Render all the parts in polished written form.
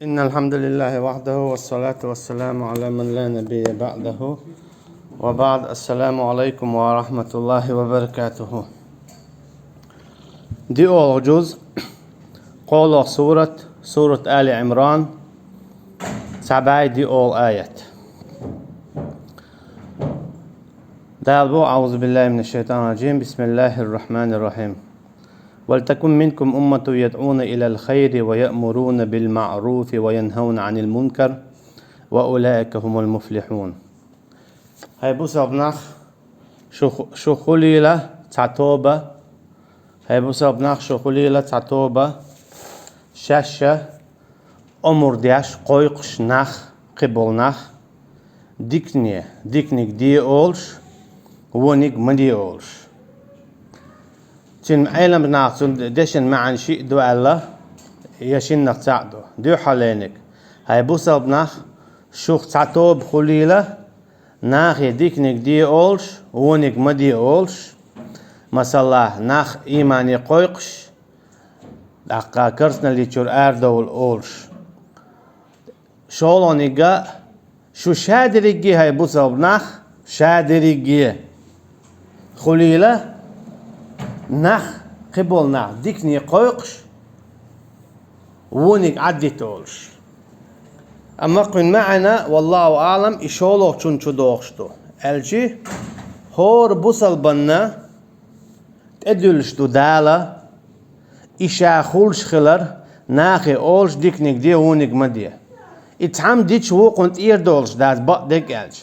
إن الحمد لله وحده والصلاة والسلام على من لا نبي بعده وبعد. السلام عليكم ورحمة الله وبركاته. دي أول جزء قول سورة آل عمران سبعي دي أول آيات. دالبو أعوذ بالله من الشيطان الرجيم. بسم الله الرحمن الرحيم. ولتكن منكم أمة يدعون إلى الخير ويأمرون بالمعروف وينهون عن المنكر وأولئك هم المفلحون. هاي بوسابناخ شو خليلة تعتوبة. هاي بوسابناخ شو خليلة تعتوبة شاشة أمر دياش قويقش ناخ قبلناخ ديكنيك دي أولش ونيك مدي أولش. تن علم ناقصون دشن معن شيء دو الله يشين نقطعدو دو حالينك. هاي بوسل بناخ شوخ تعتوب خليلة ناخ يديكنك دي أولش ونك مدي أولش مثلا ناخ إيماني قويقش دقا كرسنا اللي تشور أردو الأولش شولونيقا شو شادريقي. هاي بوسل بناخ شادريقي خليلة نخ قبل نخ ديكني قويقش ونك عدي تولش. أما قن معنا والله أعلم إشولوك چون دوغشتو الجي هور بوصل بنا تدلش دو دالا إشا خولش خلر ناخي أولش ديكنك دي ونك مدي اتحام ديش هو قنت إير دولش داز بق ديك الج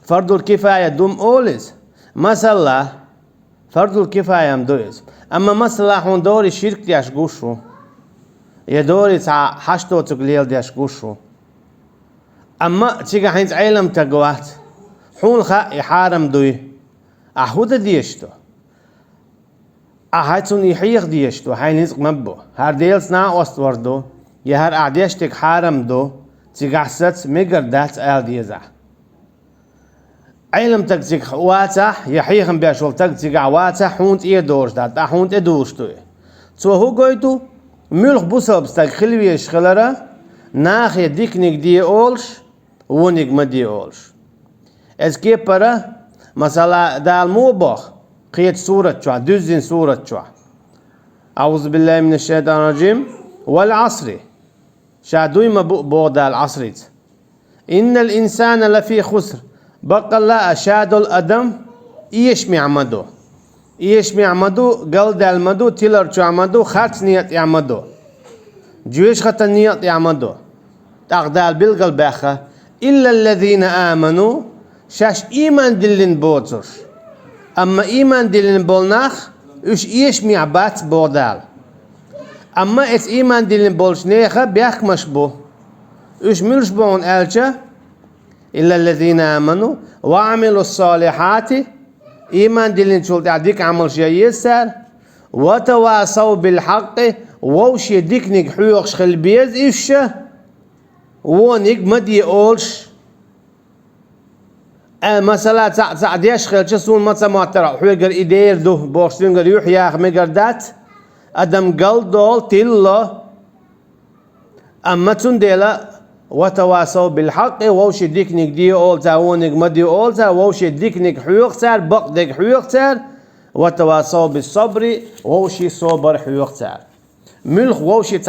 فرض الكفاية دوم أولز مثلا فرض الكفاية مدويز. أما مثلا هون دوري شرك دياش قوشو يا دوري حشتو تقليل دياش قوشو. أما تيجا حينز عيلم تقوات حون خا يحارم دوي أحود ديشتو أحيتون يحيق ديشتو حين نزق مبو هار ديلس نا أست وردو يهار أعديشتك حارم دو تيجا حسات ميقر دات آل ديزا علم تكتيك واتح يحيخن بيشول تكتيك واتح حونت إيه دورش دات حونت إدوش توي تو هو قويتو ملخ بوسل بستاك خلويش خلرا ناخي ديكنيك دي أولش ونيك مدي أولش. اسكي برا مثلا دال موبخ قيت سورة شوا دوزين سورة شوا أعوذ بالله من الشيطان الرجيم والعصر شادوي ما بوغ العصريت إن الإنسان لفي خسر بقى لا أشاد الأدم إيش ميعمدو قل دالمدو تيلر شو عمدو خات نيت يعمدو جويش خط نيت يعمدو تقدال بالقل باخا إلا الذين آمنوا شاش إيمان دلين بوتر. أما إيمان دلين بولناخ إيش ميعبات بودال. أما إت إيمان دلين بولشنيخا بيخ مشبو إيش ملش بون ألجا إلا الذين آمنوا وعملوا الصالحات إيمان دلين شولت عديك عمل شيء يسر وتواصوا بالحق ووشي ديكنك حيوخش خلبيز إفشة ونك مدي أولش مثلا تعديش خلش سون مثلا معترى حيقر إدير دو بوشتنقر يحياخ مقردات أدم قل دول تلا أما تندلا وتواصوا بالحق ووشي ديكنك دي أولتا ونك مدي أولتا ووشي ديكنك حيوختار بقدك حيوختار وتواصوا بالصبر ووشي صبر حيوختار ملخ ووشي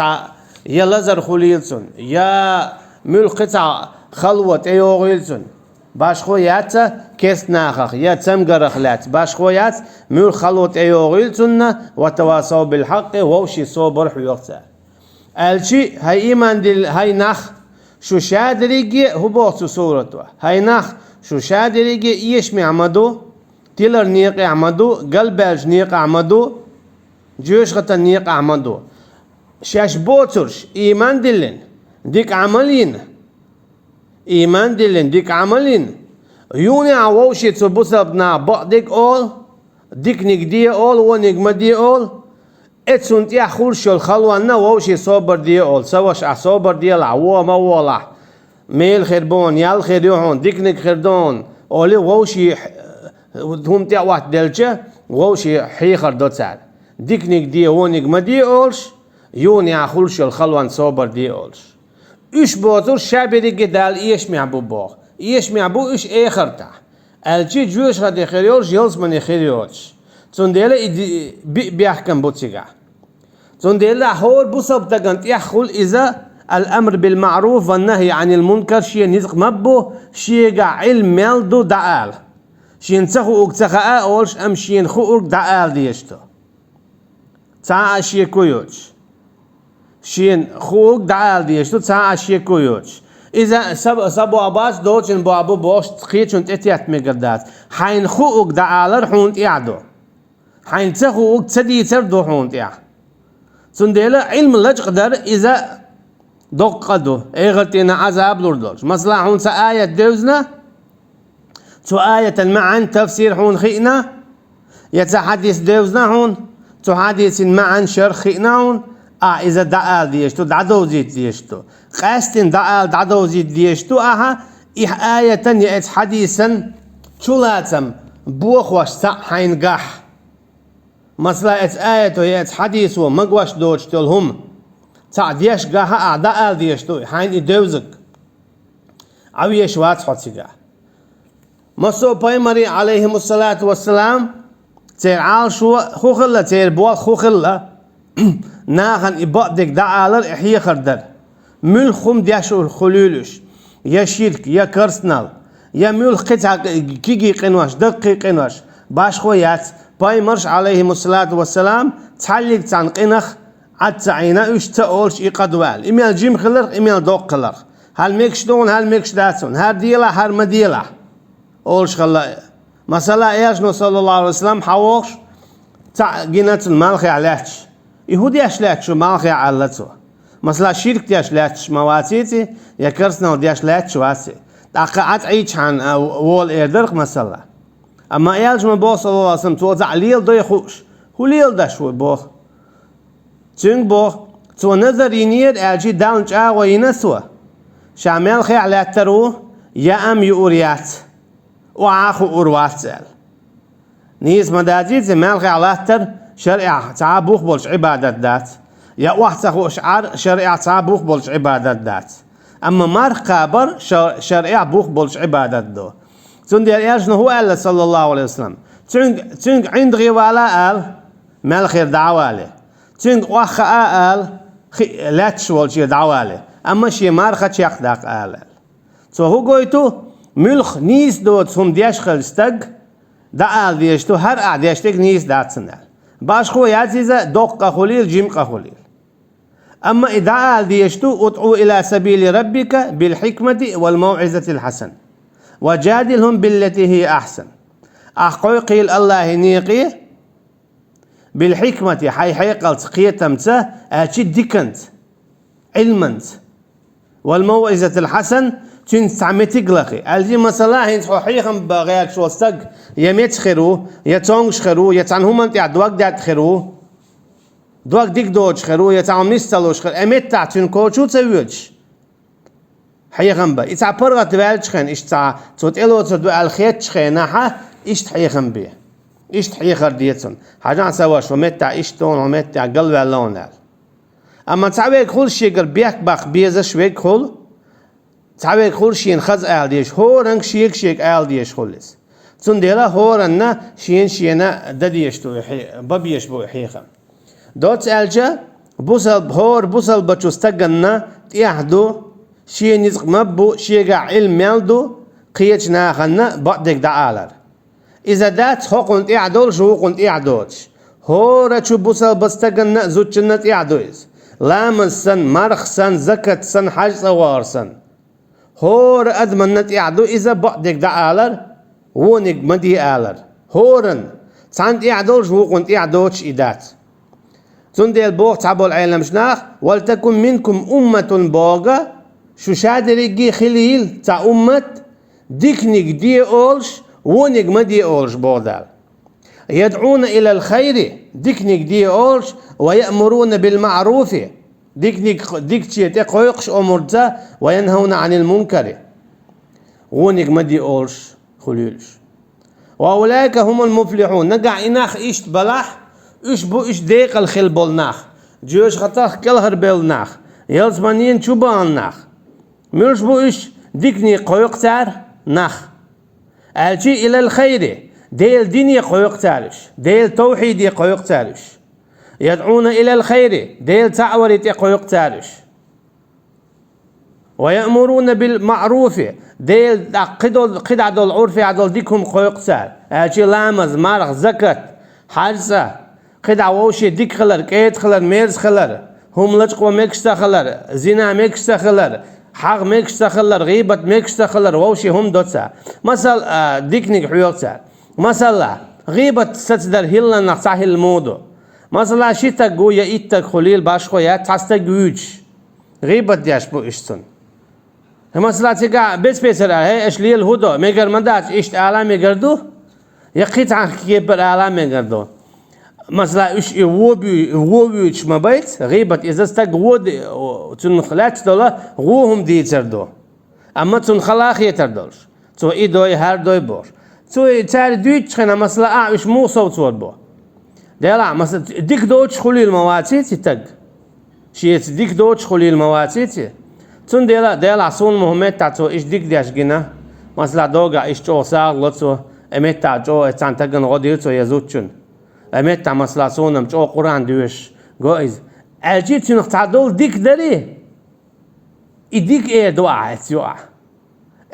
يا لزر خليلسون يا ملخ قطع خلوة ايوغيلسون باش خويات كيس ناخخ يا تمقر خلات باش خويات ملخ خلوة ايوغيلسون وتواصوا بالحق ووشي صبر حيوختار الشي هاي إيمان دل هاي نخ شو شادريجي هو بوصو صورته هاي نخ شو شادريجي إيش ميعمدو تيلر نيق يعمدو قلبالج نيق عمدو جيوش غتا نيق عمدو شاش بوترش إيمان دلين ديك عملين إيمان دلين ديك عملين يوني عووشي تبوسا بنا بقدك أول ديك نقدي أول ونق مدي أول اتسونت يا خورشو الخلوانا ووشي صوبر دي أول سواش صوبر دي العوام أولا ميل خيربون يال خير يوحون ديكنك خيردون أولي ووشي هم تيا واحد دلجة ووشي حيخر دوتسال ديكنك دي ونق مدي أولش يوني عخورشو الخلوان صوبر دي أولش إيش بوتر شابري جدال إيش معبو بوخ إيش معبو إيش آخرته الشي جوش هذا خيريوش جلس من خيريوش تنديلا بيحكم بوتشيجا تنديلا هور بوصب تجنت يخل إذا الأمر بالمعروف والنهي عن المنكر شيء نزق مبو شيء علم ملدو دعال شيء نسخو أكتخاء أولش أم شيء نخو دعال ديشتو تا شيء كويوش شين خوك دعال ديشتو تا شيء كويوش إذا سبو عباس دوتشن بو أبو بوش تخيتشن تأتيات مقردات حين خوك دعالر حونت يعدو حين تخوك تديتر دو حونت يع سنديلا علم لج قدر إذا دقدو إيغلتنا عذاب لردوش مثلا حون سآية دوزنا تو آية المعن تفسير حون خينا يتحدث دوزنا حون تو حديث معن شر خينا حون إذا دعال ديشتو دعدو زيت ديشتو قاستن دعدو زيت ديشتو آية يأت حديثا شلاتم بوخوش حين قح مثلا ات آية يأت حديث ومقوش دوشتو الهم تعديش قاها أعداء ديشتو حين يدوزك أو يشوات حتسيقا مصو بايمري عليهم الصلاة والسلام تير عال شو خوخلا تير بوال خوخلا ناخن إبادك دعالر إحيي خردر ملخم ديشو الخلولش يا شرك يا كرسنال يا ملخ قطع كيجي قنواش دقي قنواش باش خويات بايمرش عليهم الصلاة والسلام تعلق تان قنخ عتعينا إيش تقولش إقدوال إميال جيم خلر إميال دوق خلر هل ميكش دون هل ميكش داتون هل ديلا هل مديلا أولش خلا مثلا إيش صلى الله عليه وسلم حوش تع جنات المالخي عليهش يهودي أشلاك شو مالخي علته مثلا شرك دي أشلاك مواتيتي يا كرسنا ودي أشلاك شو هسي تقعد عيش عن وول إيردرق مثلا أما إيش بو صلى الله عليه وسلم توزع ليل دو يخوش هو ليل ده شو بو تون بو تو نظر ينير أجي داونج وينسوا شامل خي على ترو يا أم يوريات وعاخو أرواتل نيس مداديت زمال خي على تر شرع تعبوخ بولش عبادة دات يا واحد سخو شعر شرع تعبوخ بولش عبادة دات أما مار قابر شرع بوخ بولش عبادة دو تون دير إيش هو قال صلى الله عليه وسلم تون عند غيوالا قال مال خير دعوالي تون واخ قال لا تشول شي دعوالي أما شي مار خش يقدق قال تو هو قويتو ملخ نيس دوت هم ديش خلستق دعال ديشتو هر أعديشتك نيس دات سنال باش خو يعزيزة دوق خليل جيم خليل أما إدعال ديشتو ادعو إلى سبيل ربك بالحكمة والموعظة الحسن وجادلهم بالتي هي أحسن أحقوي قيل الله نيقي بالحكمة حي قلت قيتمت أشد ديكنت علمنت والموعظة الحسن تنسعمتك لخي الجي مثلا هين صحيحا بغير شو استق يميت خيرو يتونغ خيرو يتعنهم انت دوق دات خيرو دوق ديك دوج خيرو يتعم نستلوش خير اميت تعتن كوچو تسويج حيخم با يتعبر غتوال خن اشتا توت الو تدو الخيت خناحه ايش حيخم بي ايش حيخر ديتون حاجه سواش ومت ايشتون ومت قلب لونال اما تعبك كل شيء قال بيك باخ بيزه شوي كل تعبك كل شيء خز آلديش هورنگ شيك آلديش خلص تنديلا هورنا شينا دديش تو ببيش بو حيخم دوت آلجا بوصل بچوستگنا تيحدو شي نزق مبو شيغا علم مالدو قيج ناخنا بعدك دعالر إذا دات حقنت إعدول شو قنت إعدوش هورا شو بوصل بستگنا زوجنا إعدويز لامسن مرخسن زكتسن حج صوارسن هور أدمنت إعدو إذا بعدك دعالر ونك مدي آلر هورن ساند إعدول شو قنت إعدوش إدات تنديل بوغ تعبو العالم شناخ ولتكن منكم أمة بوغا شو شادريجي خليل تا أمة ديكنك دي أولش ونك مدي أولش بودال يدعون إلى الخير ديكنك دي أولش ويأمرون بالمعروف ديك تشيتي قويقش أمرتا وينهون عن المنكر ونك مدي أولش خليلش وأولئك هم المفلحون نقع إناخ إيشت بلاح إيش بو إيش ديق الخل بولناخ جوش خطاخ كل هربيل ناخ يلزمانين شو بالناخ مش بو إيش ديكني قويقتار نخ الجي إلى الخير ديل ديني قويقتارش ديل توحيدي قويقتارش يدعون إلى الخير ديل تعوري قويقتارش ويأمرون بالمعروف ديل قد عدل عرف عدل ديكم قويقتار الجي لامز مارخ زكت حارسة قد عوشي ديك خلر كيت خلر ميرز خلر هم لجقوا ميكشتا خلر زنا ميكشتا خلر حق ميكشتا خلر غيبة ميكشتا خلر ووشي هم دوتسا مثلا ديكنيك حيوكسا مثلا غيبة ستدر هلا نقصاه المودو مثلا شيتا قويا إيتا خليل باشخو يا تاستا قويج غيبة دياش بو إشتن مثلا تيقع بيسر هاي اشلي الهدو ميقر مداش إشت آلا ميقردو يقيت عن كيبر آلا ميقردو مثلا إيش ووبيوش ما بيت غيبة إذا استقود تنخلات دولا غوهم دي تردو أما تنخلاخ يتردوش تو إيدوي هاردوي بور تو تاري دويتش خنا مثلا إيش مو صوت صوت بو ديلا مثلا ديك دوتش خلي المواتيتي تق شيت ديك دوتش خلي المواتيتي تون ديلا صون مهمت تاتو إيش ديك دياش جنا مثلا دوغا إيش جو ساغ لطو أمت تاجو إتان تجن غديرتو يزوتشن أمت مثلا صونم جو قرآن دوش جويز الجيت تنقطعدول ديك دري إديك إيه دعاء تيوع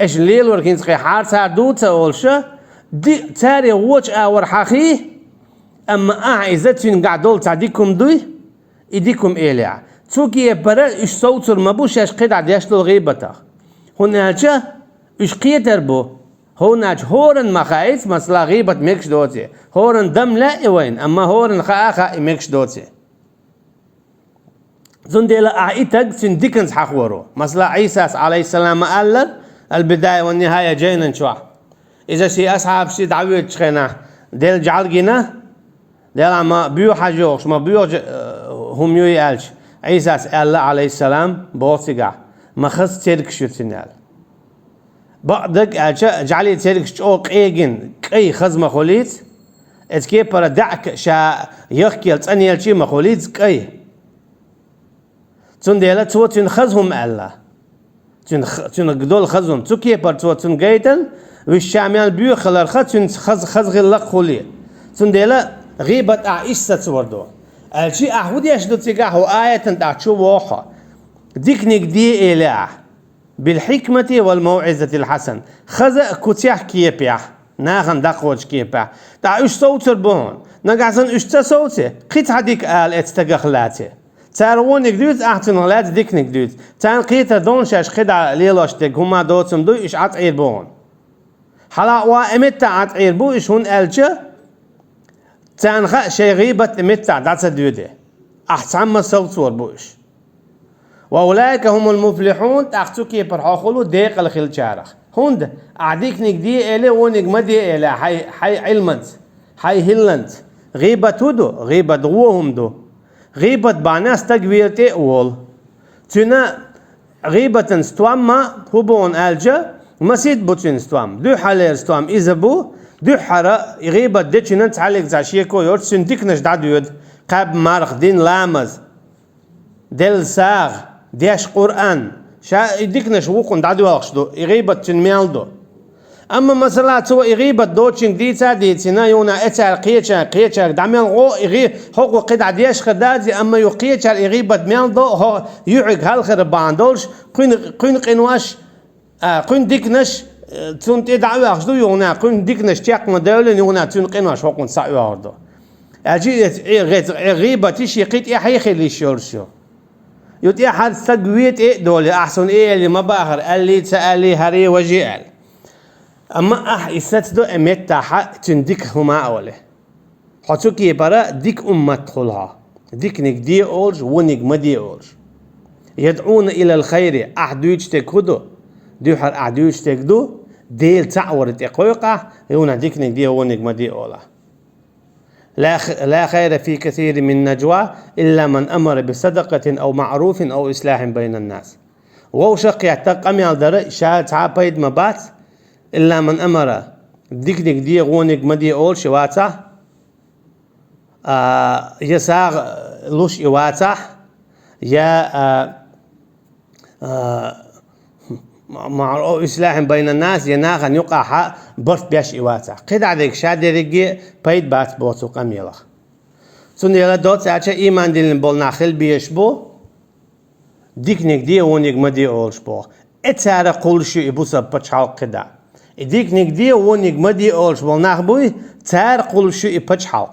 إيش الليل وركين تقي حارس هردوتا أولشة دي تاري ووش أور حقي أما أعزتين قاعدول تعديكم دوي إديكم إيليع توكي برا إيش صوتر مبوش إيش قيد عديش للغيبة هناك إيش قيتر بو هناك هورن مخايت مثلا غيبة ميكش دوتي هورن دم لا وين أما هورن خاخا ميكش دوتي زنديلا أعيتك سندكنز حخورو مثلا عيسى عليه السلام قال البداية والنهاية جينا شوا إذا شي أصحاب شي دعوة شخنا ديل جعل جينا ديل ما بيو حجوش ما بيو هم يالش عيسى قال عليه السلام بوصيقع ما خص ترك شو تنال بعدك جعلي ترك شو قيجن قي خز مخوليت اتكي برا دعك شا يخكي تانيال شي مخوليت قي تون ديلا تو تون خزهم الله تون قدول خزهم تو كي بر تو تون جيتن والشامل بيو خلر تون خز غلق خولي تون ديلا غيبة عائشة توردو الشي أحود يشدو تيقاه آية تنتعشو ووحا ديكنيك دي إله بالحكمة والموعظة الحسن خزا كتيح كيبيح ناخن دقوج كيبيح تا اش صوتر بون نقعسن اشتا صوتي قيت هديك آل اتستقخلاتي تارونك دوت احتن غلات ديكنك دوت تان قيتا دون شاش خدع ليلوشتك هما دوتم دو اش عطعير بون حلا وامتا عطعير بو اش هون الجا تان خا شي غيبة امتا داتا دودي احتن ما صوتور بوش وأولئك هم المفلحون تأختوكي برحاخلو ديق الخيل شارخ هند أعديك نجدي إلي ونج مدي إلي حي علمت حي هلنت غيبة تودو غيبة غوهم دو غيبة باناس تقويرتي أول تنا غيبة ستوام ما هبون ألجا مسيد بوتين ستوام دو حالير ستوام إذا بو دو حرا غيبة ديتشنن تعليق زاشيكو يورت سنديك نجداد يود قاب مارخ دين لامز دل ساغ ديش قرآن شا يديكنش وقن دعدو أخشدو يغيبة تنميالدو أما مثلا تو يغيبة دوتشن ديتا ديتنا يونا إتار قيتشار دعميال غو يغي حقو قد عديش خدادي أما يقيتشار يغيبة ميالدو هو يعيق هالخير باندولش قين قنواش قين ديكنش تون تدعو أخشدو يونا قين ديكنش تيق مدولن يونا تون قنواش وقن ساعو أردو أجي غيبة تيش يقيت إحيخي اللي شورشو يوتي أحد سقويت إيه دولي أحسن إيه اللي ما باخر اللي تسألي هري وجيال أما يستدو أمتا حق تنديك هما أولي حتوكي برا ديك تدخلها ديك نك أولج ونك مدي أولج يدعون إلى الخير أحدوش تكودو دو حر أحدوش تكدو ديل تعور تقويقة يونا ديك نك ونك مدي أولا لا خير في كثير من نجوى إلا من أمر بصدقة أو معروف أو إصلاح بين الناس ووشق يعتقم يالدر شاهد عابيد مبات إلا من أمر ديك دي غونك مدي أول شواتا يساغ لوش إواتا يا مع إصلاح بين الناس يناغن يقع برت بيش إواتا قد عدك شادرقي بيد بات بوتو قميلخ سن يلا دوت ساعة إيمان دين بول ناخل بيش بو ديكنك دي ونيك مدي أولش بو اتسارة قولشو إبوسا بچحال قدا ديكنك دي ونيك مدي أولش بول ناخبوي تسار قولشو إبچحال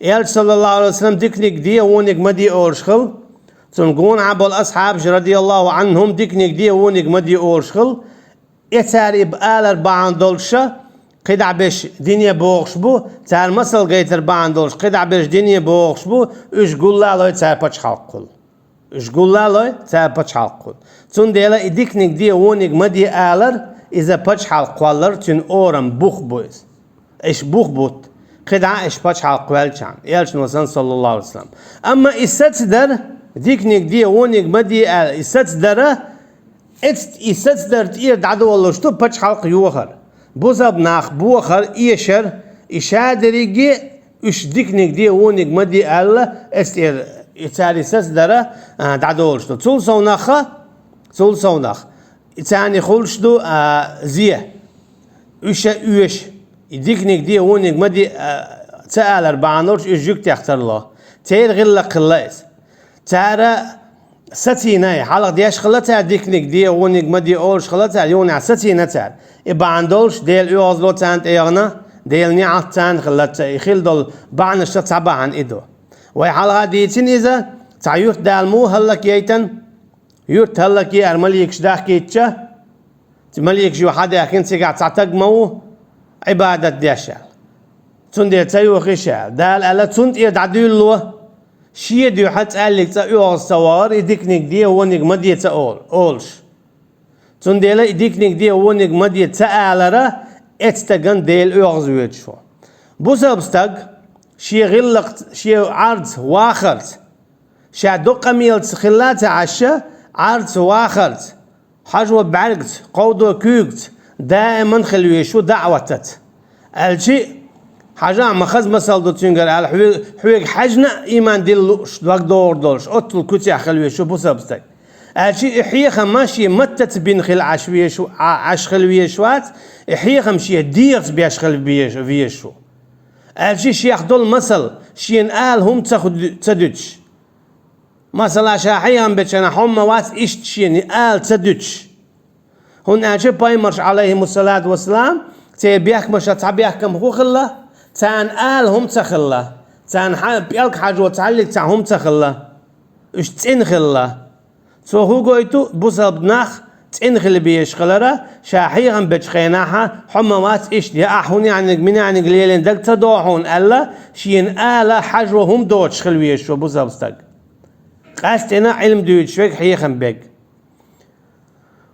يال صلى الله عليه وسلم ديكنك دي ونيك مدي أولش خل تنقون عبو الأصحاب رضي الله عنهم ديكنك دي ونيك مدي أولش خل اتسار إبقال 4 دولشة قدع بيش دنيا بوغش بو تار مسل غيتر 4 دولش قدع بيش دنيا بوغش بو اش قول لوي تار بچحال قل اش قول لوي تار بچحال قل تون ديلا ديكنك دي ونيك مدي آلر إذا بچحال قوالر تون أورم بوخ بويز اش بوخ بوت قدع اش بچحال قوال چان يالش نوسان صلى الله عليه وسلم أما إستدر ديكنك دي ونيك مدي آلر إستدر إستدر تير دعدو والله شتو بچحال قيوخر بوزاب ناخ بوخر إيشر إشادريجي إش ديكنك دي ونيك مدي آلر استير إتاري إستدر دعدو والله شتو تول سوناخ إتاني خلشدو زيه إيش ديكنك دي ونيك مدي تآل 4 نورش إيش جوك تختار الله تير غلا قلايس تارا ستيناي حلق دياش خلتها ديكنك دي ونيك مدي أولش خلتها يونع ستينة تار إبا عندولش ديل يوازلو تانت إيغنا ديل نعط تان خلتها يخيل دول بعنش تتعبا عن إدو وي حلقة ديتين إذا تعيوت دالمو هلك ييتن يورت هلك يار مليكش داخ كيتشا مليكش واحد يكن سيقع تعتق مو عبادة ديشال تندي تسيو خشال دال ألا تند يدعدلو شيء ديو حتى قال لك تأيو الصوار يديكنك دي ونك مدي تأول أولش تندي لا يديكنك دي ونك مدي تألرا اتستجن ديل يغزويت شو بوسبستج شيء غلقت شيء عرض واخرت شا دقة ميلت خلات عشا عرض واخرت حجوة بعرقت قودو كوكت دائما خلويشو دعوتت الشيء حاجة مخز مسال دو تنقر على حويق حجنا إيمان ديلوش دوك دور دولش أطل كتيا خلويشو بوسبستك الشيء إحيخا ماشي متت بين خل عشويشو عش خلويشوات إحيخا مشي ديرت بيش خلويشو الشيء شيخ دول مسل شين آل هم تدوش مثلا شاحيهم بيتشنا حمى وات إشت شين آل تدوش هون أجي بايمرش عليهم الصلاة والسلام تبيك مش تعبيكم هو خلا تان آل هم تخلا تان بيلك حاجة وتعلق تان هم تخلا إيش تين خلا سو هو قويتو بوسب ناخ تين خل بيش خلرا شاحيهم بتشخيناها حموات إيش دي أحوني عنك من عنك ليلين دك تدوحون ألا شين آل حاجة هم دوتش خل بيش وبوسب استق قاستنا علم دوتش فيك حيخم بيك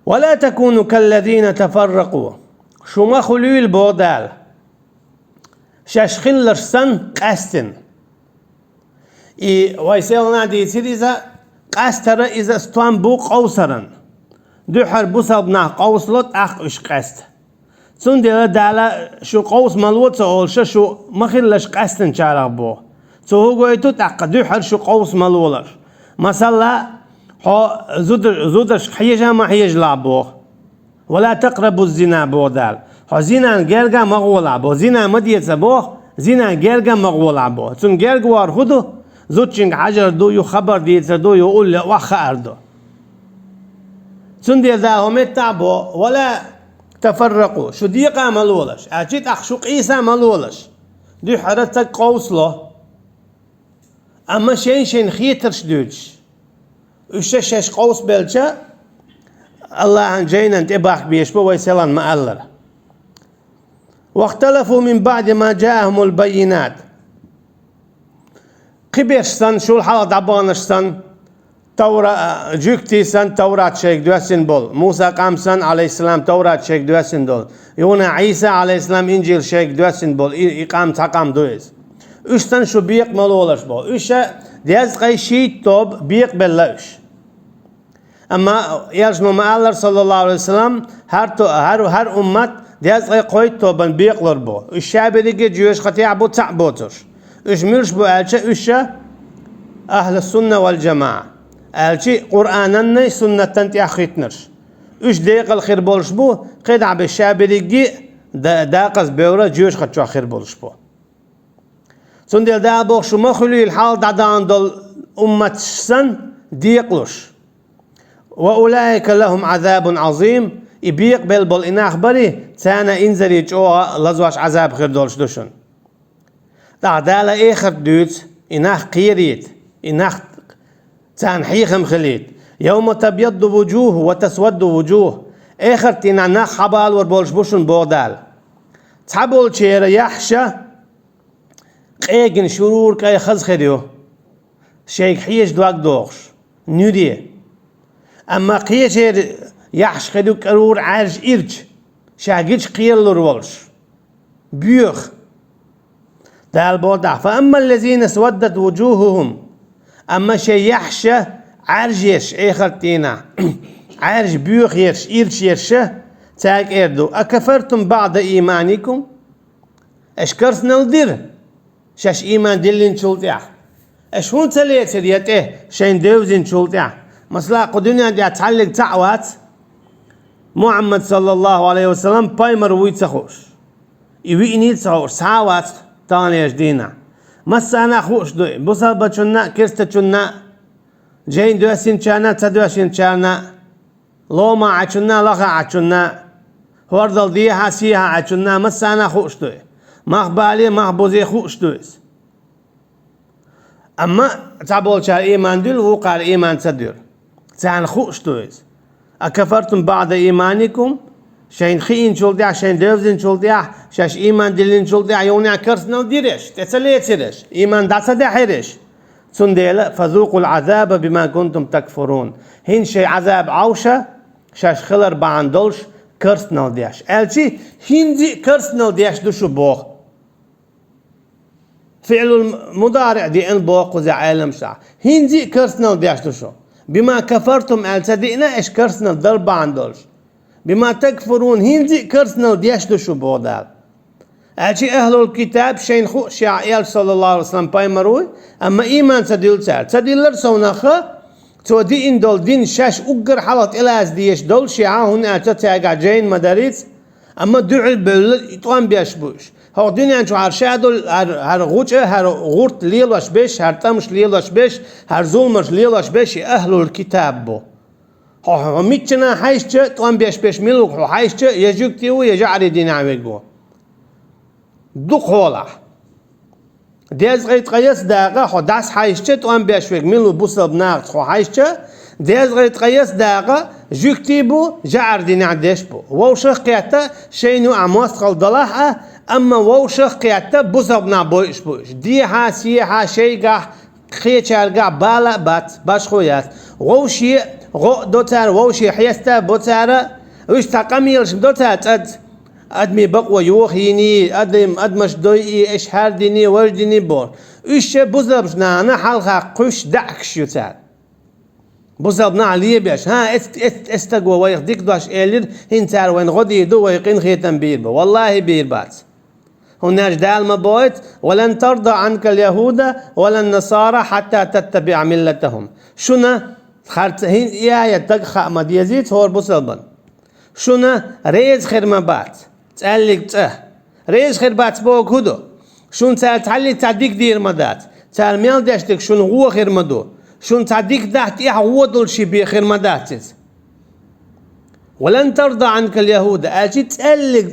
ولا تكونوا كالذين تفرقوا شو ما خلوا البودال شاشخين لرسن قاستن ويسيلنا دي تيريزا قاستر إذا استوان بو قوسرن دو حربو صبنا قوسلت أخ إش قاست سون ديلا دالا شو قوس ملوت سأولش شو مخلش قاستن شارع بو سو هو قويتو تاق دو حر شو قوس ملولر مثلا ها زودش حيجا ما حيج لعبو ولا تقربوا الزنا بودال ها زنا جرجا مغول عبو زنا مديت بو زنا جرجا مغول عبو تون جرجوار خدو زوجين حجر دو يو خبر ديت دو يقول وخ أردو تون دي ذاهم التعبو ولا تفرقوا شو ديقا ملولش أجيت أخشوق عيسى ملولش دي حرتك قوسله أما شين خيترش دوتش وشش قوس بلشة الله عن جينا انتباه بيشبه ويسلان مألر واختلفوا من بعد ما جاءهم البينات قبيش سن شو الحالة دعبانش سن توراة جوكتي سن توراة شيك دوسن بول موسى قام سن عليه السلام توراة شيك دوسن دول يونا عيسى عليه السلام إنجيل شيك دوسن بول إقام تقام دوز إيش سن شو بيق ملولش بول إيش دياز قي شيء توب بيق بلش أما يرجمو مالر صلى الله عليه وسلم هر أمت دياز قي قويت توبن بيق لربو الشعب ديجي جيوش خطيعبو تعبوتش إيش ميرش بو ألشة إيش أهل السنة والجماعة ألشي قرآننا سنة تنتي أخيتنرش üç دقيقة خير بولش بو قيد بالشابريجي داقز بورا جوش خدشو خير بولش بو سندل دا بوخشو مخلي الحال دعدان دول أمة سن ديقلوش وأولئك لهم عذاب عظيم يبيق بل إناخ بري تانا إنزري جوا لزواش عذاب خير دولش دوشن دعدالا إخر دوت إناخ قيريت إناخ تان حيخم خليت يوم تبيض وجوه وتسود وجوه آخر تينا ناخ حبال وربولش بوشن بودال تحبول شير يحشا قيقن شرور كاي خز خديو شيك حيش دواك دوغش نودي أما قيشير يحش خديو كرور عارج إرج شاقيش قير لرولش بيوخ دال بودع فأما الذين سودت وجوههم أما شي يحشا عرجيش آخر تينا عرج بيوخ يرش إرش يرشه تاك إردو أكفرتم بعد إيمانكم أشكرسنا الدير شاش إيمان دلين شولتيا أش هون تليت ريته شين دوزين شولتيا مثلا قدونا دي أتعلق تعوات محمد صلى الله عليه وسلم بايمر ويتسخوش يوينيت سخوش ساوات تانيش دينا مسانا خوش دوي بصل بچنا كرستچنا جين دوسين چانا تدوسين چانا لوما عچنا لغا عچنا هوردل ديها سيها عچنا مسانا خوش دوي مخبالي مخبوزي خوش دويس اما تعبول شار ايمان دل وقال ايمان تدير تان خوش دويس اكفرتم بعد ايمانكم شين خين شولديا شين دوزين شولديا شاش ايمان دلين شولديا يونيا كرسنا ديرش تسليتش ايمان داسا دحرش سنديلا فذوقوا العذاب بما كنتم تكفرون هين شي عذاب عوشة شاش خلر باندولش كرسنا دياش الشي هندي كرسنا دياش دوشو بوخ فعل المضارع دي ان بوخ وزي عالم شع هندي كرسنا دياش دوشو بما كفرتم التدينا اش كرسنا ضرب باندولش بما تكفرون هندي كرسنا دياش دوشو بودال الشي أهل الكتاب شين خو شعيال صلى الله عليه وسلم بايمروي أما إيمان تدل سار تدل سونخا تودي إن دول دين شاش أجر حلط إلى أزديش دول شيعة هنا تتاجع جين مدارس أما دعي بل يطعم بيشبوش هو دين يعني شو هرشة دول هر غوجة هر غورت ليلوش بيش هر تمش ليلوش بيش هر ظلمش ليلوش بيش أهل الكتاب بو هو ميتنا حيشة طعم بيش ملوك هو حيشة يجوك تيو يجعل دين عميقو دوق هولا ديز غيت قياس داغا خو داس حايشته توان بيشوك ميلو بوصل بناغت خو حايشته ديز غيت قياس داغا جوكتيبو جعر دي نعديش بو ووشخ قياتا شينو عموست خلدلاحة اما ووشخ قياتا بوصل بنا بويش ديها سيها شيقا خيچارقا بالا بات باش خويات ووشي غو دوتار ووشي حيستا بوتارا وش تاقاميلش دوتار تد أدمي بقوى يوخيني أدمش دوي إشهار ديني ورديني بور إيش بوزبنا أنا حلقة قش دعكش يتعال بوزبنا عليه بيش ها استقوى ويخديك دوش إيلر هنتار وين غدي دو ويقين خيتن بيربا والله بيربات هناك دال ما بويت ولن ترضى عنك اليهود ولا النصارى حتى تتبع ملتهم شنا خرط هين يا تقخ مد يزيد هور بوزبن شنا ريز خير ما بات تعلق ريش خير بات بوك هدو شون تعلق تعديك دير مدات تعال ميال داشتك شون هو خير مدو شون تعديك دحت إيه هو دول شي بي خير مدات ولن ترضى عنك اليهود أجي تعلق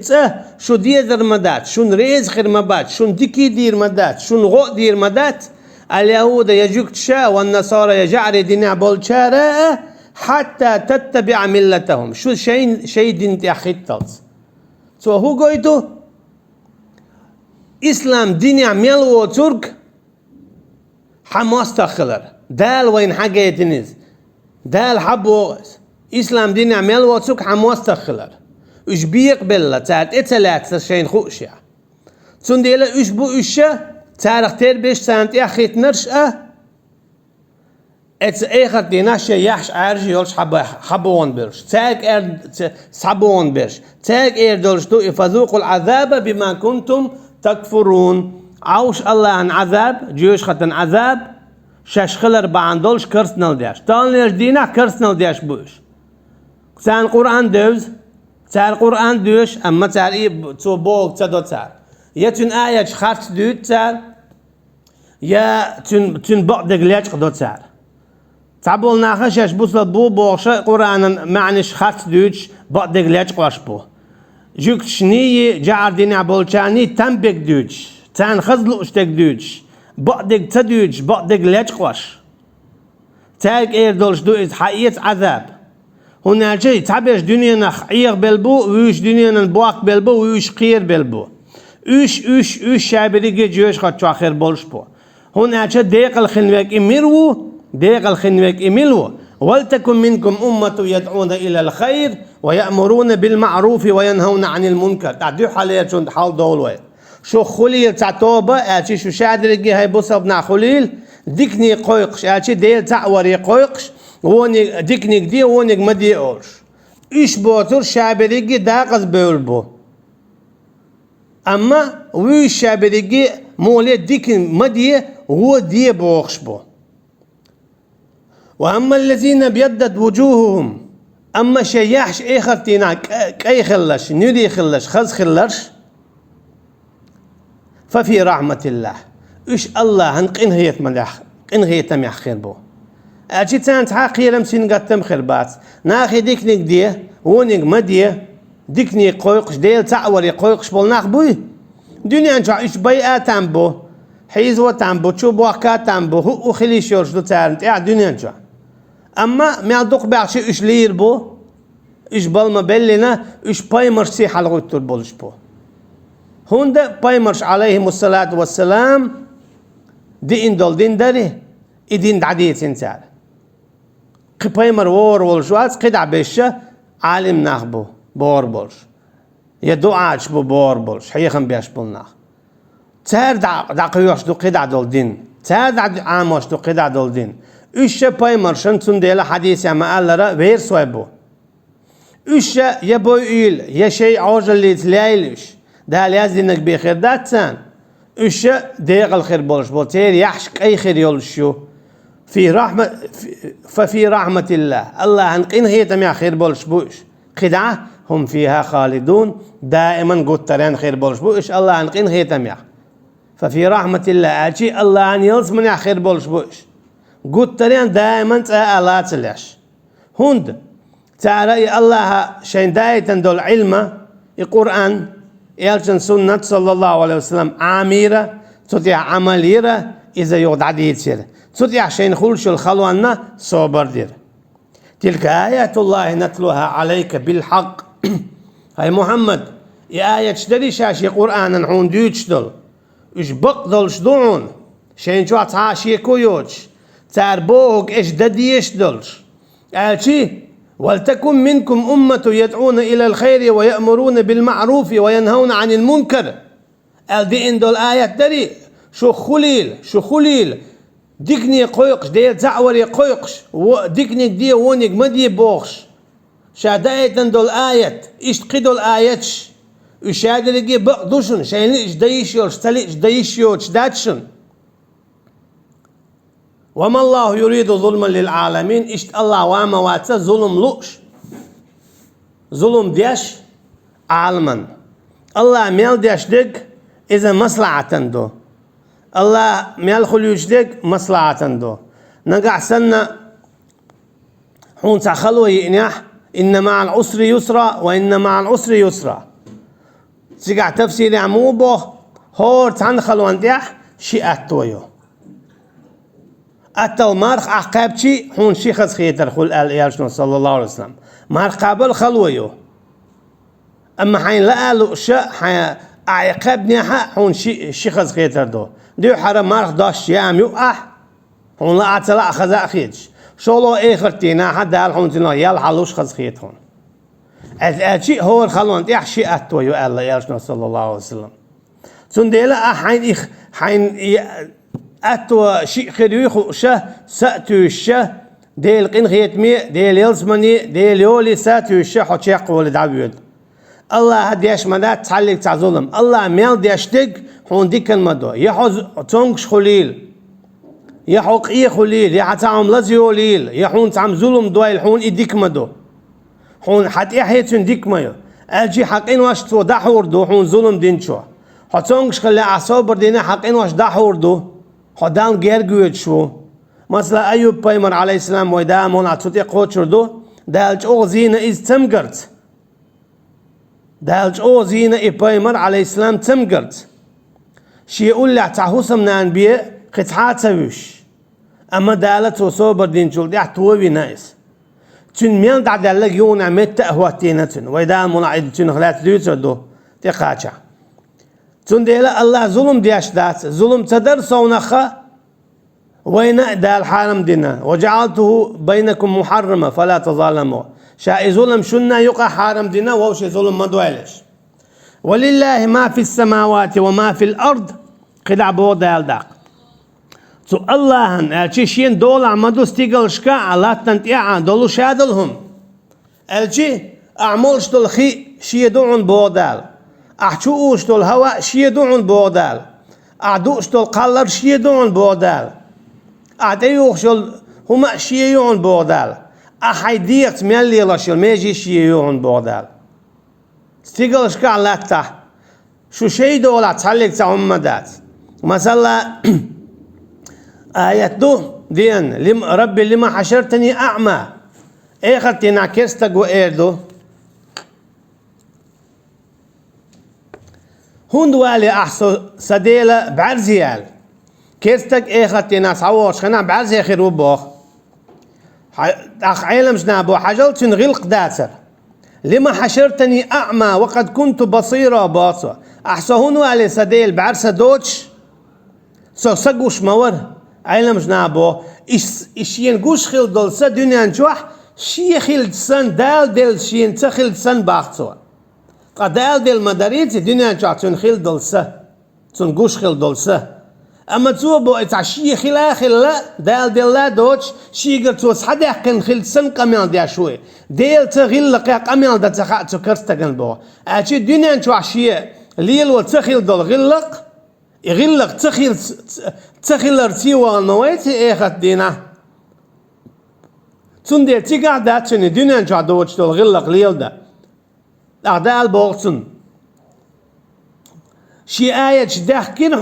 شو دير مدات شون ريز خير مبات شون ديكي دير مدات شون غو دير مدات اليهود يجوك تشا والنصارى يجعر دينا بولشارة حتى تتبع ملتهم شو شيء دين تأخذت سو هو قويتو إسلام دين يعمل وترك حماس تخلر دال وين حاجة يتنز دال حبو إسلام دين يعمل وترك حماس تخلر إيش بيقبل تاعت إتلات شين خوشيا تنديلا إيش بو إيشة تاريخ تربيش سانت أخيت نرشة اتس اخر ديناش يحش عارج يولش حبون برش تاج صبون برش تاج دولش تو فذوقوا العذاب بما كنتم تكفرون عوش الله عن عذاب جيوش ختن عذاب شاش خلر باندولش كرسنال دياش تانليش دينا كرسنال دياش بوش تان قرآن دوز تار قرآن دوش أما تار إيه تو بوغ تدو تار يا تن آية خارت دود تار يا تن بعدك ليش قدو تار تعبول ناخش بوصل بو بوغش قرآن معنيش خارت دوش بعدك ليش قواش بو جوك شنية جعر دين عبولشاني تنبك دوش تان خزلو اشتك دوش بعدك تدوش بعدك ليش قواش تاك إير دولش دو حقيقة عذاب هنا شيء تعبش دنيا نخير بالبو ويش دنيا نبواق بالبو ويش قير بالبو ايش شابريجي جوش خد شاخر بولش بو هنا شيء ديق الخنوك إميرو ديق الخنوك إميلو ولتكن منكم أمة يدعون إلى الخير ويأمرون بالمعروف وينهون عن المنكر تعديو حاليا شون حال دولوي شو خليل تعتوبة أشي شو شادريجي هاي بوصبنا خليل ديكني قويقش أشي ديل تعوري قويقش وني ديكنيك دي ونيك مدي أورش إيش بوتر شابريجي داقز بولبو أما ويش شابريجي مولي ديكن مدي هو دي بوخش بو وأما الذين بيدت وجوههم أما شياحش إيه خرتيناك أي خلش نري خلش خز خلش ففي رحمة الله إيش الله هنقين هيت ملح قين هيت ملح خير بو أجي تانت حقي لمسين قتم خربات ناخي ديكنيك دي ونيك مديه ديكني قويقش ديل تعوري قويقش بولناخ بوي دنيا انجا إيش بيئة تنبو حيزوة تنبو تشوب وقات تنبو هو خليش يورش دو تارنت دنيا انجا أما ميالدوق بعشي إيش لير بو إيش بالما بلنا إيش بايمرش سيح على غوتور بولش بو هوندا بايمرش عليهم الصلاة والسلام دي اندول دين داري إدين دعديت انتار قبايمر وور والجواز قدع بيشة عالم ناخبو بور بولش يدعاش بو بور بولش حيخم بيش بولناخ تار دع قيوش دو قدع دول دين تار دع عاموش دو قدع دول دين إيشة بايمر شنتون ديلا حديث يما قال لرا بير سويبو إيشة يبو إيل يا شيء عوج اللي تلايلش ده لازنك بخير داتسان إيشة ديق الخير بولش بولتير يحشك أي خير يولشيو ففي رحمة الله هنقين هي تميع خير بولش بوش قدعة هم فيها خالدون دائما قترين خير بولش بوش الله هنقين هي تميع ففي رحمة الله أجي الله أن يلس من خير بولش بوش قترين دائما الله تلش هند تعالى الله شين داية دول علم القرآن يلشن سنة صلى الله عليه وسلم عاميرة تطيع عمليرة إذا يغد عديد سير تطيع شين خلش الخلوانا صبر دير تلك آيات الله نتلوها عليك بالحق هاي محمد آية شدري شاشي قرآن نحون ديوش دل إش بقدل شدون شين شو عطاشي كويوش تاربوك إش دديش دلش آلشي ولتكن منكم أمة يدعون إلى الخير ويأمرون بالمعروف وينهون عن المنكر دي دول آيات دري شو خليل ديكني قويقش ديل تعوري قويقش ديكني دي ونيك مدي بوخش شادايت دول آيات إيش تقيدول آياتش وشاد لقي بقدوشن شاين إيش دايشيوش تلي إيش دايشيوش داتشن وما الله يريد ظلما للعالمين إيش الله وما واتسا ظلم لوش ظلم ديش عالما الله ميل ديش ديك إذا مصلحة دو الله ميل خليوش ديك مصلحة دو نقع سنة حون تخلوه ينيح إن مع العسر يسرا وإن مع العسر يسرا تقع تفسير عموبه هور تنخلو انديح شيئات تويو أتو مارخ عقابتي حون شيخز خيتر خل الياشنو صلى الله عليه وسلم مارخ قابل خلويو أما حين لقالو شا حين عقابني حون شيخز خيتر دو حرم مارخ داش يام يوقح حون لا أتلا خزا خيتش شولو إخرتينا حدا الحون تنا يال حلوش خز خيتهم الشيء هو الخلون دي شيء أتوا يقال ياشنا صلى الله عليه وسلم سنديلا حين أتوا شيء خيريخو شه سأتو الشه ديل قين خيتمي ديل يلزمني ديل يولي سأتو الشه حتشيق ولد عبيد الله هديش مدات تعلق تعظلم الله ميل ديشتق حون ديك المدو يحوز تونكش خليل يحوق إيه خليل يحتعم لزيوليل يحون تعم ظلم دوائل حون إديك مدو حون حت إحيتون ديك مايو الجي حقين واش تو دحور دو حون ظلم دين شو حتونش خلي أعصاب دينا حقين واش دحور دو حدان غير جوج شو مثلا أيوب بيمر عليه السلام ويدا مون عطوتي قوتشر دو دالج أو زينة إز تمقرت دالج أو زينة بيمر عليه السلام تمقرت شي يقول لي تعهوس من أنبياء قطعات سويش أما دالت وصوبر دين شو دي احتوى نايس تن ميان دع دالك يون عمت أهواتينتن ويدا مون عيد تن خلات ديوتر دو تقاچا تن ديلا الله ظلم دياش دات ظلم تدر صونخا وين دال حرم دينا وجعلته بينكم محرمة فلا تظالموا شاء ظلم شنا يقع حرم دينا ووش ظلم مدوالش ولله ما في السماوات وما في الأرض قدع بو دال داق تو اللهن الشيشين دول عمدو استيقل شكا على تنتيعا دولو شادلهم الشي أعملش دول خي شيدون بو دال أحشوش دول هوا شيدون بو دال أعدوش دول قلر شيدون بو دال أعديوش دول هما شيون بو دال أحيديت ميلي لشل ميجي شيون بو دال استيقل شكا على تح شو شي دول تعلق تعمدات مثلا آيات دو دين ربي لما حشرتني أعمى إيه خلتنا كيستك وإيردو هون دوالي أحسو سديلة بعرزيال كيستك إيه خلتنا صوش خنا بعرزي خير وبوخ أخ عيلم جنابو حجلت غلق داتر لما حشرتني أعمى وقد كنت بصيرا باصا أحسو هون والي سديل بعرسة دوتش سو سقوش مور عيلم جنابو إيش ينقوش خيل دولسة دنيا نجوح شي خيل سن دال دل شين تخيل سن باختوا قدال دل مداريت دنيا نجوح تنخيل دولسة تنقوش خيل دولسة أما توبو إتعشي خيلا خيلا دال دل لا دوتش شي قلتوس حدا كان خيل سن قميل ديا شوي ديل تغيل لقيا قميل دا تخاطو كرستقن بو أشي دنيا نجوح شي ليل وتخيل دول غلق يغلق تخيل ارتيوا المويت ايه خدينا تندي تيقع داتشني دنيا نجع دوتش دول غلق ليل دا أعداء البوغتن شي آية جداح كين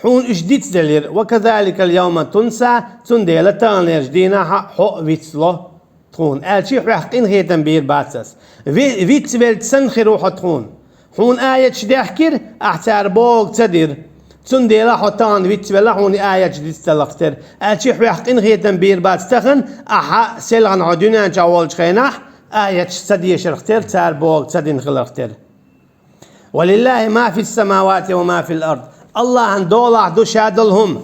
حون اجديت دلير وكذلك اليوم تنسى تندي لتان يجدينا حق فيتسلو تخون شي حقين هيتن بير باتسس فيتس بيلتسن خيروح تخون حون آية جداح كير احتار بوغ تدير تندي لا حطان فيتس بلا حون آية جديد تلقتر شي حقين هيتن بير باتستخن احا سلغن عدونا جوال خيناح آية سدي شرختر تار بوغ تدين خلقتر ولله ما في السماوات وما في الأرض الله ان دولع دو شادلهم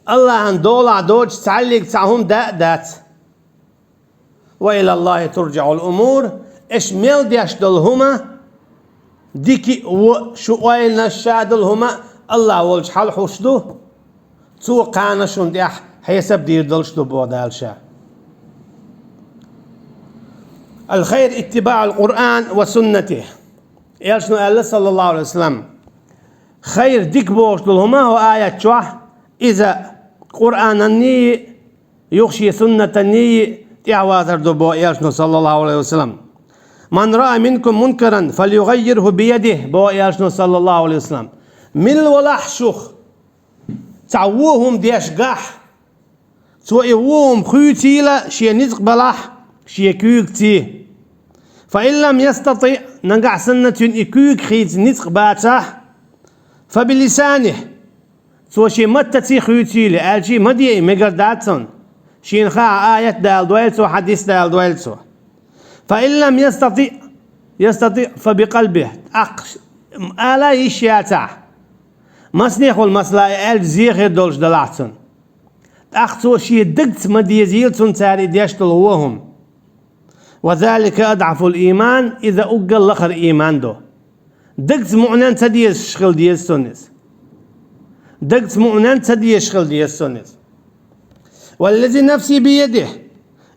الله ان دولع دوج تعلق تعهم دات وإلى الله ترجع الأمور إيش ميل ديش دلهما ديكي وشوائل نشادلهما الله ولج حال حشدو تو قانشون ديح حيسب دير دلشدو بودالشا الخير اتباع القرآن وسنته يالشنو قال صلى الله عليه وسلم خير ديك بوش دلهما هو آية شوح إذا قرآن النية يخشي سنة النية تعواتر دبو يالشنو صلى الله عليه وسلم من رأى منكم منكرا فليغيره بيده بو يالشنو صلى الله عليه وسلم مل ولاح شوخ تعووهم ديش قاح توئوهم خيوتيلا شي نزق بلاح شي كيوكتي فإن لم يستطيع نقع سنة يكوك خيت نزق باتح فبلسانه سو شي متتي خيوتيلا الشي مدي مقرداتون شي نخاع آية دال دويلتو حديث دال دويلتو فإن لم يستطيع فبقلبه ألا يشياتع مسنيخ المسلا الزيخ دولش دلعتن أخذوا شي دقت مديزيلتن تاري ديشتل هوهم وذلك أضعف الإيمان إذا أقل لخر إيمان دو دقت مؤنان تديش شغل ديز سنس دقت مؤنان تديش شغل ديز سنس والذي نفسي بيده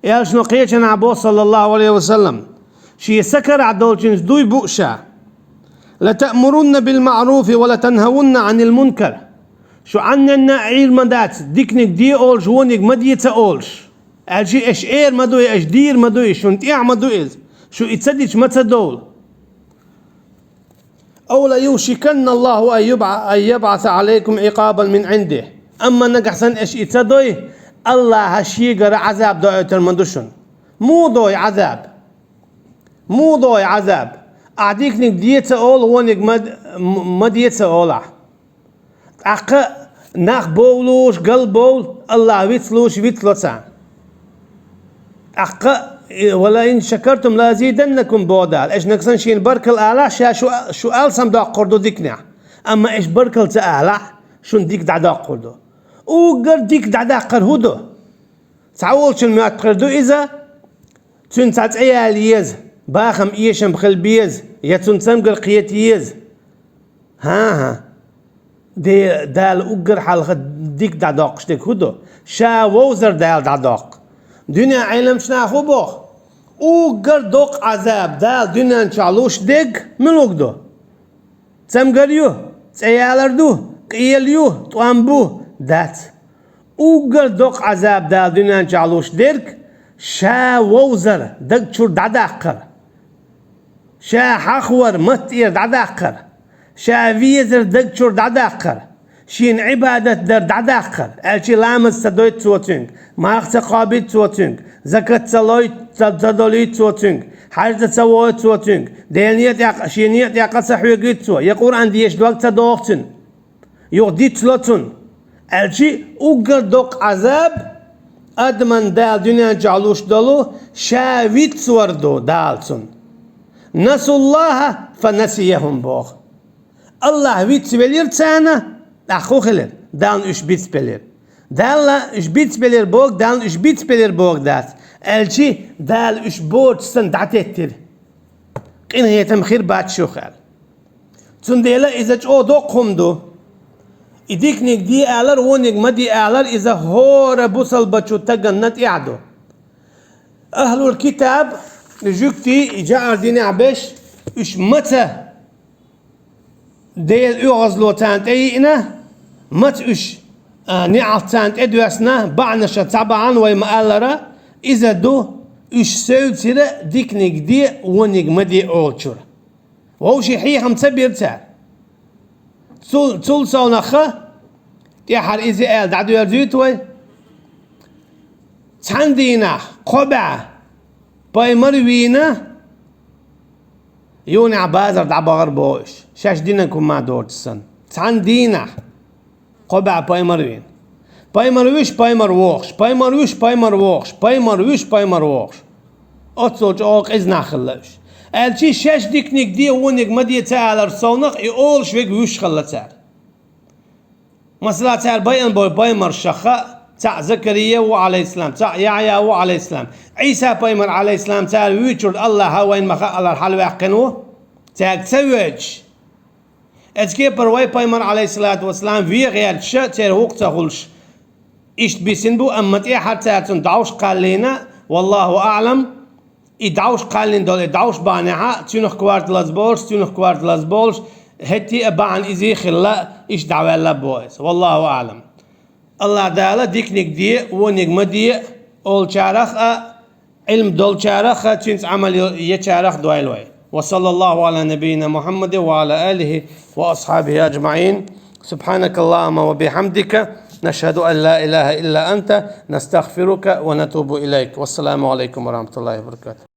يالش نقيتنا عبو صلى الله عليه وسلم شي سكر عدولجنز دوي بؤشا لتأمرن بالمعروف ولا تنهون عن المنكر شو عنا عيل مدات ديكنك دي أولش ونك مدية أولش الشي اش اير مدوي اش دير مدوي شون تيع مدويز شو يتصدق ما تصدول أو لا يوشكن الله أن يبعث عليكم عقابا من عنده أما نقحسن اش يتصدوي الله هشيقر عذاب دوي ترمندوشن مو دوي عذاب مو دوي عذاب أعطيك نك ديتا أول ونك ما ديتا أولا أقا ناخ بولوش قلب بول الله ويتلوش ويتلوسان أقا ولا إن شكرتم لازيدنكم بودال إيش نقصن شين بركل آلا شو ألسم دا قردو ديكنع أما إيش بركل تآلا شون ديك دعدا قردو وقر ديك دعدا قرهدو تعول شن ما تقردو إذا تون تعتعيال يز باخم إيشم بخل بيز يتون سمقر قيت يز ها دي دال أقر حالخ ديك دعداق شتك هدو شا ووزر دال دعداق دنيا علم شنا خوبوخ أقر دوق عذاب دال دنيا نشالوش ديك ملوك دو سمقر يو تعيالر دو قيل يو طوانبو دات أقر دوق عذاب دال دنيا نشالوش ديك شا ووزر دق شور دعداقر شا حخور متير دعداقر شا فيزر دق شور دعداقر شين عبادة در دعداقر الشي لامس تدويت توتنك ما اختقابيت توتنك زكاة صلويت تدوليت توتنك حاجة تسويت توتنك دينيت شينيت يقص حويقيت تو يقول عندي ايش دوقت دوقتن يغديت لوتن الشي اوغر دوق عذاب أدمن دال دنيا جعلوش دلو شاويت سوردو دالتون نسوا الله فنسيهم بوخ الله ويت سبيلير تانا أخو خلر دالن إش بيت سبيلير دالن إش بيت سبيلير بوخ دالن إش بيت سبيلير بوخ دات الشي دال إش بوت سن دعتتر قين هي تمخير بات شوخال تنديلا إذا جو دو قمدو إديك نيك دي آلر ونيك ما دي آلر إذا هور بوصل بچو تجنت إعدو أهل الكتاب جوكتي جاء دين عبش إش متى ديل أغزلو تانت أينا مت إش نعل تانت أدوسنا بعنشة طبعا ويما آلرا إذا دو إش سوتيرا ديك نيك دي ونيك ما دي أولشور وهو شي حيهم تبير تار تول سونخه تيحر إزي آل دعدو يرزيتوي تاندينا قبع باي مروينا يونع بازر دعبغر بوش شاش دينكم ما دورتسن تاندينا قبع باي مروين باي مرويش باي مروخش باي مرويش باي مروخش باي مرويش باي مروخش أتصوج أوق إز ناخلش الشي شاش ديكنيك دي ونيك مدية تعالر صونق يقول شويك ويش خلتار مثلا تعال بيان بايمر شخاء تاع زكريا وعليه السلام تاع يعيا وعليه السلام عيسى بايمر عليه السلام تعال ويشرد الله هوين مخا الله الحلوة يحقنوه تاع تسويج اتكي برواي بايمر عليه الصلاة والسلام في غير شا تاع وقت خلش إيش بيسنبو أما تي حتى تندعوش قال لنا والله أعلم يدعوش قال لنا دول يدعوش بانعا تنخ كوارت لازبولش تنخ كوارت لازبولش هتي أبعن إزي خلا إيش دعوة الله بويس والله أعلم الله دالا ديك نك دي ونك مدي أول شارخ علم دول شارخ تنس عمل يشارخ دوالوي وصلى الله على نبينا محمد وعلى آله وأصحابه أجمعين سبحانك اللهم وبحمدك نشهد أن لا إله إلا أنت نستغفرك ونتوب إليك والسلام عليكم ورحمة الله وبركاته